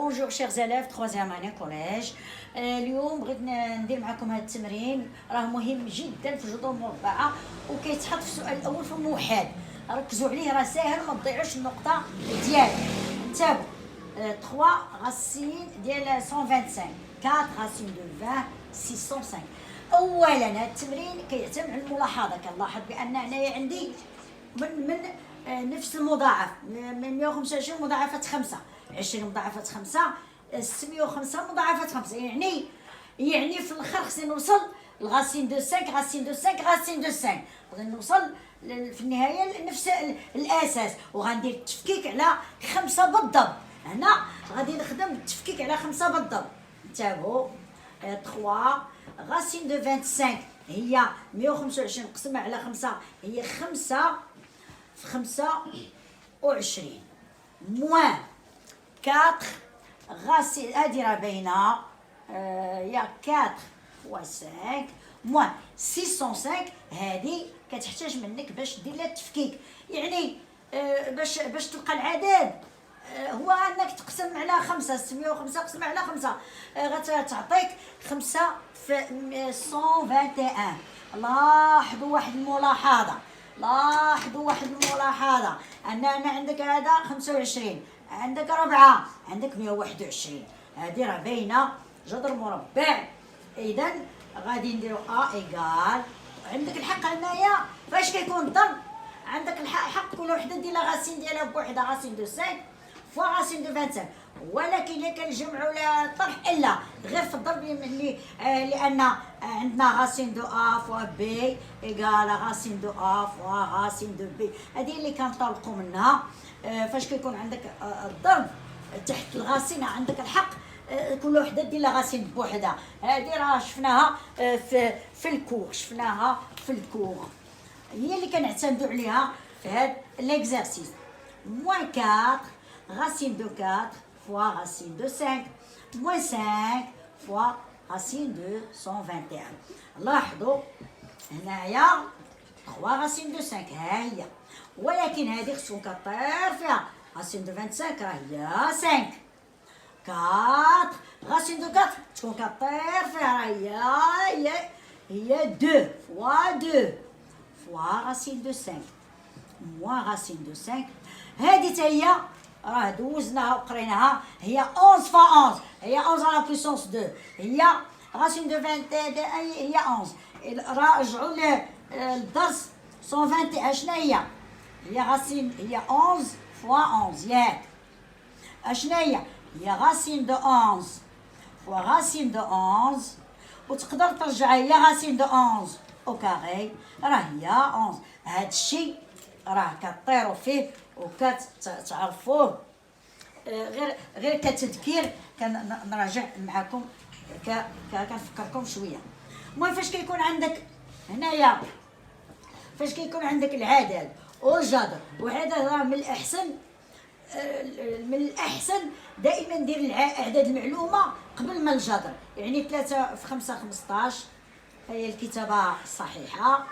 بونجور شيرز élèves troisième année كوليج. اليوم بغيت ندير معكم هذا التمرين، راه مهم جدا في الجذور المربعه وكيتحط في السؤال الاول في الموحد. ركزوا عليه، راه ساهل، ما تضيعوش النقطه ديالو. انتبهوا. 3 غاسين ديال 125، 4 غاسين دو 20، 605. اولا هذا التمرين كيعتمد على الملاحظه. كنلاحظ بان هنايا عندي من نفس المضاعف، من 125 مضاعفة 5، 20 مضاعفة 5، 605 مضاعفة 5. يعني في الاخر خصني نوصل لغاسين دو 5، غاسين دو 5، غاسين دو 5. بغيت نوصل في النهاية لنفس الأساس، وغندير التفكيك على 5 بالضبط. هنا غادي نخدم التفكيك على 5 بالضبط. انتبهوا. 3 غاسين دو 25 هي 125 مقسمة على 5 هي 5 في 25 موان 4 غاسين، هادي راه باينه، يا 4 فوا 5 موان 605. هادي كتحتاج منك باش دير لها التفكيك، يعني باش تلقى العدد هو انك تقسم على 5. 605 قسم على 5 غتعطيك 5 في 121. لاحظوا واحد الملاحظه، ان انا عندك هذا 25، عندك 4، عندك 121. هذه راه باينه جذر مربع. اذا غادي نديرو ايكال. عندك الحق هنايا فاش كيكون الضرب، عندك الحق كل وحده دير لها غاسين ديالها بوحدها، غاسين دو 5 فوا غاسين دو 25. ولكن الا كان الجمع ولا الطرح الا غير في الضرب لان عندنا غاسين دو ا فوا بي ايكال غاسين دو ا فوا غاسين دو بي. هذه اللي كنطلقوا منها فاش كيكون عندك الضرب تحت الغاسين، عندك الحق كل وحده دير لها غاسين بوحدها. هذه راه شفناها في الكور، هي اللي كنعتمدوا عليها في هذا ليكزارسيس. موان 4 غاسين دو 4 فوا غاسين دو 5 موان 5 فوا غاسين دو 121. لاحظوا هنايا 3 غاسين دو 5 ها هي، ولكن هذه خصكم كطير فيها. غاسين دو 25 راه هي 5، 4 غاسين دو 4 تكون كطير فيها، راه هي 2 فوا 2 فوا غاسين دو 5 موان غاسين دو 5. هذه حتى هي راه دوزناها وقريناها، هي 11 فوا 11، هي 11 على بويسونس 2، هي غاسين دو 20 هي 11. راجعوا للدرس 121 شنو هي غاسين، هي 11 فوا 11 ياك. اشنا هي غاسين دو 11 فوا غاسين دو 11، وتقدر ترجع هي غاسين دو 11 او كاري، راه هي 11. هاد الشيء راه كطيروا فيه وكتعرفوه. غير كتذكير كنراجع معكم، كنفكركم شويه. المهم فاش كيكون عندك هنايا، فاش كيكون عندك العدد والجذر، وهذا راه من الاحسن دائما دير الاعداد المعلومه قبل ما الجذر. يعني 3 في 5 15 هي الكتابه الصحيحه،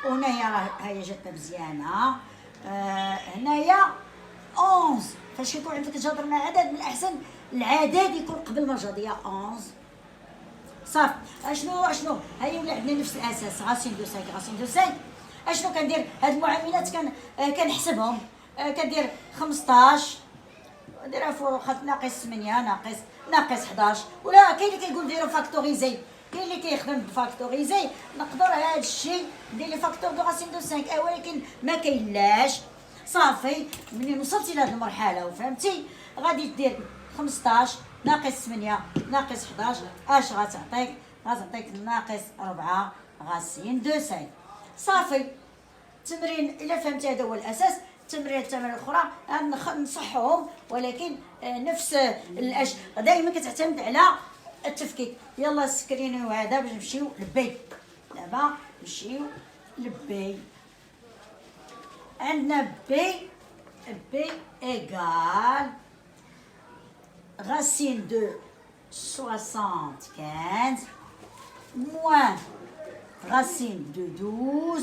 وهنايا راه هي جاتنا مزيانه. هنايا 11 فاش يكون عندك جذر مع عدد من الاحسن العدد يكون قبل ما الجذر. 11 صافي. اشنو هي ولا عندنا نفس الاساس، غاسين دو 5 غاسين دو 5. اشنو كندير؟ هاد المعاملات كنحسبهم. كدير 15 ديرها فوق ناقص 8 ناقص 11، ولا كاين اللي كيقول ديروا فاكتوريزي، كاين اللي كيخدم بفاكتوريزي. نقدر هذا الشيء ندير لي فاكتور دو غاسين دو 5 ولكن ما كاينلاش. صافي ملي وصلتي لهاد المرحله وفهمتي غادي دير 15 ناقص 8 ناقص 11 اش غتعطيك ناقص 4 غاسين دو 5. صافي. التمرين الا فهمتي هذا هو الاساس. التمرين الاخرى نصحهم، ولكن نفس دائما كتعتمد على التفكيك. يلا سكرينيو هذا باش نمشيو لبي. دابا نمشيو لبي. عندنا بي ايكال غاسين دو 75 موان غاسين دو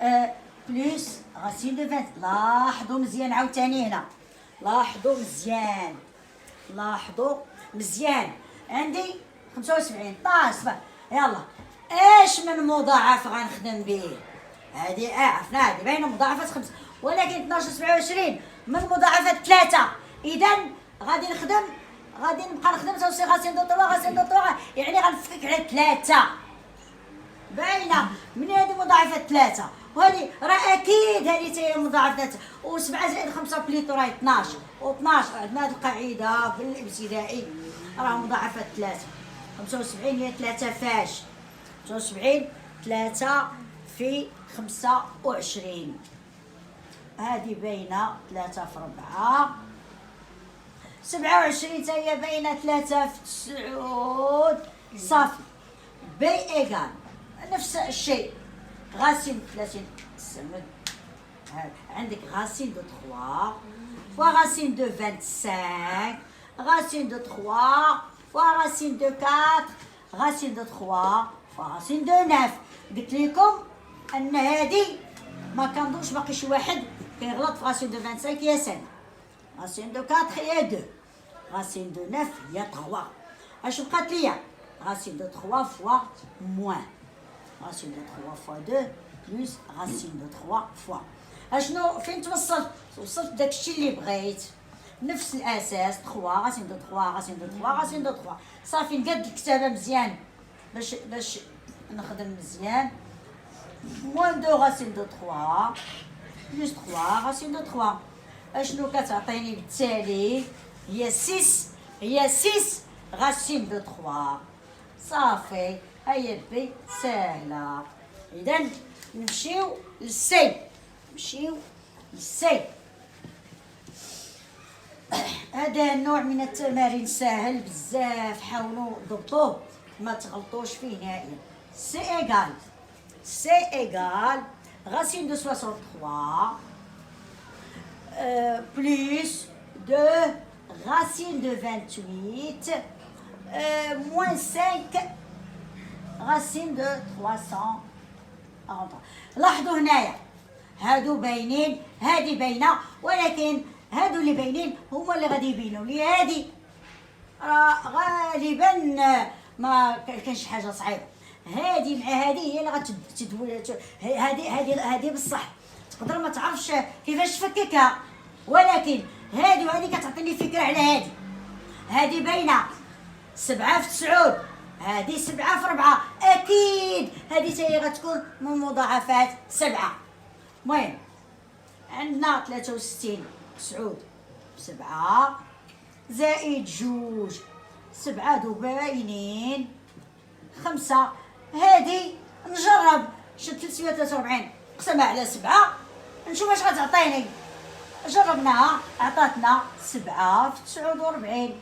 12 بلس غاسين دو 20. لاحظوا مزيان عاوتاني هنا لاحظوا مزيان، لاحظوا مزيان. عندي 75 طاس. يلا ايش من مضاعف غنخدم به؟ هذه عرفنا هذه باينه مضاعفات 5، ولكن 12 27 من مضاعفات 3. اذا غادي نبقى نخدم توصي غاسين دو طوا يعني غنفكك على 3 باينه. من هذه مضاعفات 3 وهذه راه اكيد هذه حتى هي مضاعفات 3، و7 زائد 5 بليتو راه 12، و12 عندنا هذه القاعده في الابتدائي راه مضاعفات 3. 75 هي 3 فاش 75 3 في 25 هذه باينه 3 في 4. 27 حتى هي باينه 3 في 9 صافي. بي ايكال نفس الشيء غاسين 30 سمد. عندك غاسين دو 3 فوا غاسين دو 25 غاسين دو 3 فوا غاسين دو 4 غاسين دو 3 فوا غاسين دو 9. قلت لكم ان هذه ما كنظنش باقي شي واحد كيغلط في غاسين دو 25 هي 5، غاسين دو 4 هي 2، غاسين دو 9 هي 3. اش بقات ليا؟ غاسين دو 3 فوا موان غاسين دو 3 فوا 2 بلوس غاسين دو 3 فوا. اشنو فين توصلت داكشي اللي بغيت نفس الاساس 3 غاسين دو 3 غاسين دو 3 غاسين دو 3 صافي. نقاد الكتابه مزيان باش نخدم مزيان. موان 2 غاسين دو 3 بلوس 3 غاسين دو 3 اشنو كتعطيني بالتالي؟ هي 6 غاسين دو 3 صافي. هيا بي سهله. اذا نمشيو للسي. هذا النوع من التمارين سهل بزاف، حاولوا ضبطوه ما تغلطوش فيه نهائيا. سي ايغال غاسين دو 63 بلوس دو غاسين دو 28 موان 5 غاسين دو 343. لاحظوا هنايا هادو باينين هادي باينه، ولكن هادو اللي باينين هما اللي غادي يبينوا لي هادي. غالبا ما كانش حاجه صعيبه. هادي مع هادي هي اللي غتدوي. هادي بصح تقدر ما تعرفش كيفاش تفككها، ولكن هادي وهادي كتعطيني فكره على هادي باينه 7 في 9 هادي 7 في 4 اكيد هادي حتى هي غتكون من مضاعفات 7. المهم عندنا 63 9 7 زائد 2 7 دو باينين 5. هادي نجرب شد 343 نقسمها على 7 نشوف اش غتعطيني. جربناها عطاتنا 7 في 49.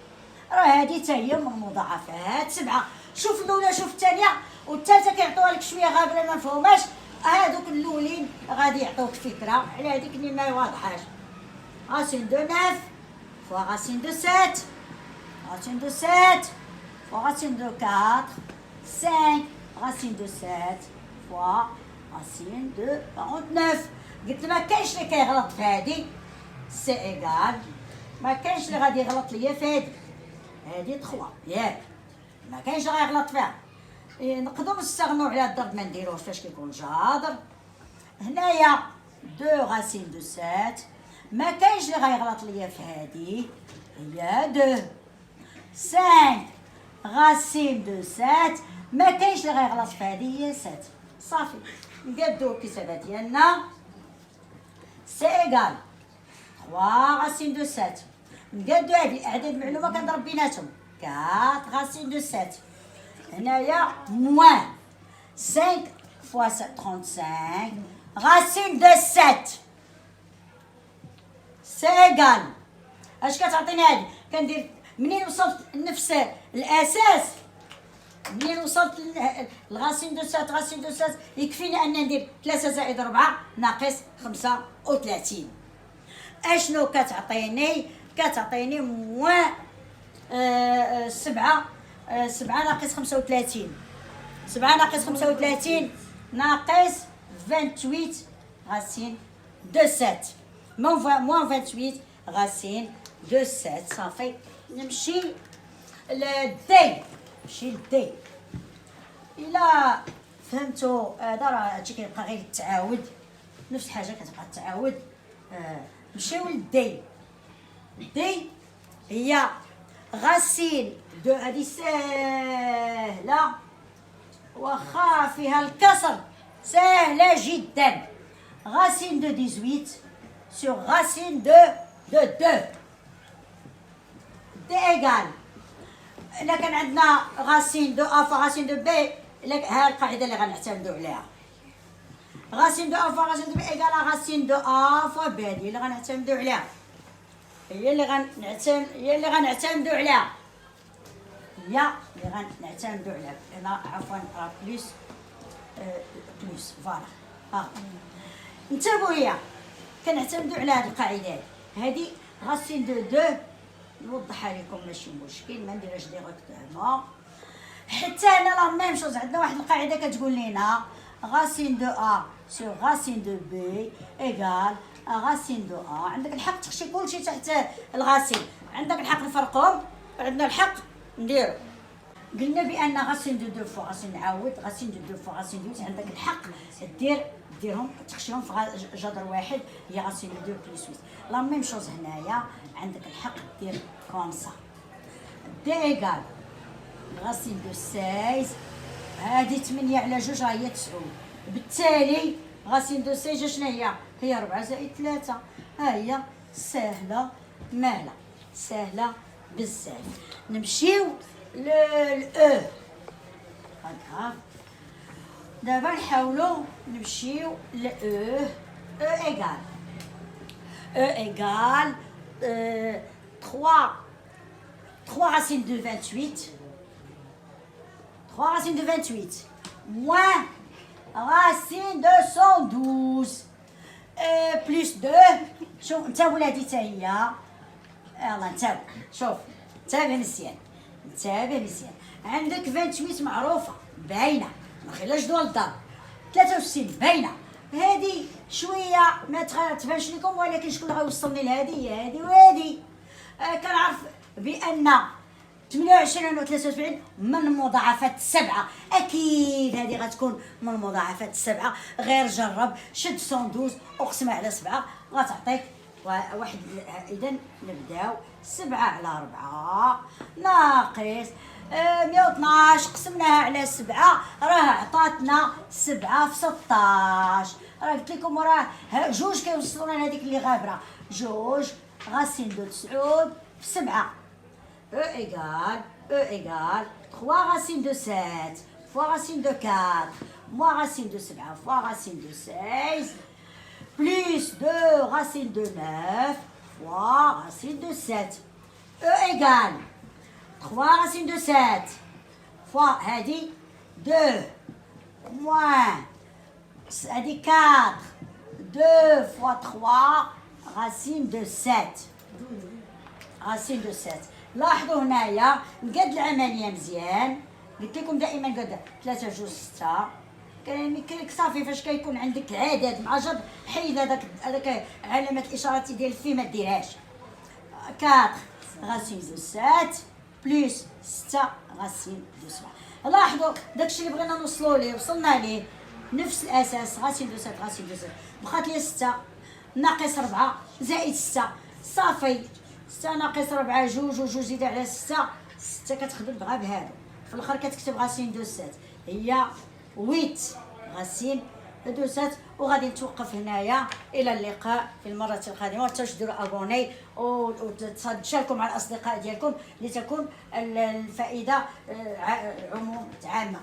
راه هادي حتى هي من مضاعفات 7. شوف الاولى شوف الثانيه والثالثه كيعطوها لك شويه غابره ما مفهوماش. هادوك الاولين غادي يعطوك فكره على هذيك اللي ما واضحاش. غاسين دو 9 فوا غاسين دو 7 غاسين دو 7 فوا غاسين دو 4 5 غاسين دو 7 فوا غاسين دو 49. قلت ما كاينش اللي كيغلط في هادي سي ايغال، ما كاينش اللي غادي يغلط ليا في هادي 3 ياك، ما كاينش اللي غيغلط فيها. نقدروا نستغنوا على الضرب ما نديروش فاش كيكون جاذر. هنايا 2 غاسين دو 7 ما كاينش اللي غيغلط ليا في هادي هي 2. 5 غاسين دو 7 ما كاينش اللي غيغلط في هادي هي 7. صافي نقادو الكتابه ديالنا سي ايغال 3 غاسين دو 7 نقادو هادي اعداد معلومه كنضرب بيناتهم 4 غاسين دو 7. هنايا موان 5 فوا 35 غاسين دو 7 سي ايغال. اش كتعطيني هادي؟ كندير منين وصلت لنفس الاساس، منين وصلت لغاسين دو 7 غاسين دو 7 يكفيني ان ندير 3 زائد 4 ناقص 35. اشنو كتعطيني؟ كتعطيني موان 7 ناقص 35. 7 ناقص 35 ناقص 28 غاسين دو 7 موان 28 غاسين دو سات. صافي نمشي للدي، نمشي للدي. إلا فهمتوا هذا راه هادشي كيبقى غير التعاود، نفس الحاجة كتبقى التعاود. نمشيو للدي. الدي هي غاسين دو، هادي ساهلة واخا فيها الكسر، ساهلة جدا. غاسين دو 18 سور غاسين دو 2. دي ايكال، إلا كان عندنا غاسين دو أ فغاسين دو بي، ها القاعدة اللي غنعتمدو عليها. غاسين دو أ فغاسين دو بي ايكال غاسين دو أ فوا بي، هادي اللي غنعتمدو عليها، هي اللي غنعتمدو عليها، هنا عفوا راه بليس فوالا. انتبهوا، هي كنعتمدو على هاد القاعدة هادي. غاسين دو 2 نوضحها لكم ماشي مشكل، ما نديرهاش ديريكتومون. حتى هنا لا ميم شوز، عندنا واحد القاعده كتقول لنا غاسين دو ا سور غاسين دو بي ايكال غاسين دو ا. عندك الحق تخشي كلشي تحت الغاسين، عندك الحق نفرقهم، عندنا الحق نديرو. قلنا بان غاسين دو 2 فوا غاسين نعاود غاسين دو 2 فوا غاسين دو، عندك الحق ديرهم تخشيهم في جذر واحد، هي غاسين دو 2 بليس 8. لا ميم شوز هنايا عندك الحق دير كوم سا. دي ايكال غاسين دو 16، هادي 8 على 2 راه هي 9. بالتالي غاسين دو 16 شنو هي 4 زائد 3. ها هي ساهله ماهله، ساهله بزاف. نمشيو للأو. هاكا دابا نحاولو نمشيو لأو. أو ايكال 3 racines de 28 moins racine de 112 plus 2. شوف انت ولادي تا هي، يلا انتبه، شوف انتبه مزيان، عندك 28 معروفه باينه، ما خلاش دول الضرب. 63 باينه، هادي شويه ما تبانش لكم، ولكن شكون اللي غيوصلني لهادي؟ هي هادي وهادي. كنعرف بان 28 و 73 من مضاعفات 7، اكيد هذه غتكون من مضاعفات 7. غير جرب، شد 112 اقسمها على 7 غتعطيك واحد. اذا نبداو 7 على 4 ناقص 112 قسمناها على 7 راه عطاتنا 7 في 16. راه قلت لكم راه جوج كيوصلونا لهذيك اللي غابره، جوج غاسين دو 9 في 7. E égale 3 racines de 7 fois racine de 4 moins racine de 7 fois racine de 16 plus 2 racine de 9 fois racine de 7. E égale 3 racines de 7 fois هادي 2 moins هادي 4 2 fois 3 racine de 7. racine de 7. لاحظوا هنايا نقاد العمليه مزيان، قلت لكم دائما قاد 3 جوج 6. كان صافي فاش كيكون عندك عدد مع جر حيد هذاك علامه الاشارات ديال في ما ديرهاش. 4 غاسين دو 7 بلس 6 غاسين دو 7. لاحظوا داكشي اللي بغينا نوصلوا ليه وصلنا ليه، نفس الاساس غاسين دو 7 غاسين دو 7. بقات لي 6 ناقص 4 زائد 6 صافي. 6 ناقص 4 جوج وجوج زيد على 6 كتخدم غير بهذا. في الاخر كتكتب غاسين دو 7 هي 8 غاسين دو 7. وغادي نتوقف هنايا، الى اللقاء في المره القادمه. وتنساوش ديروا ابوني وتشاركوا مع الاصدقاء ديالكم لتكون الفائده عامه.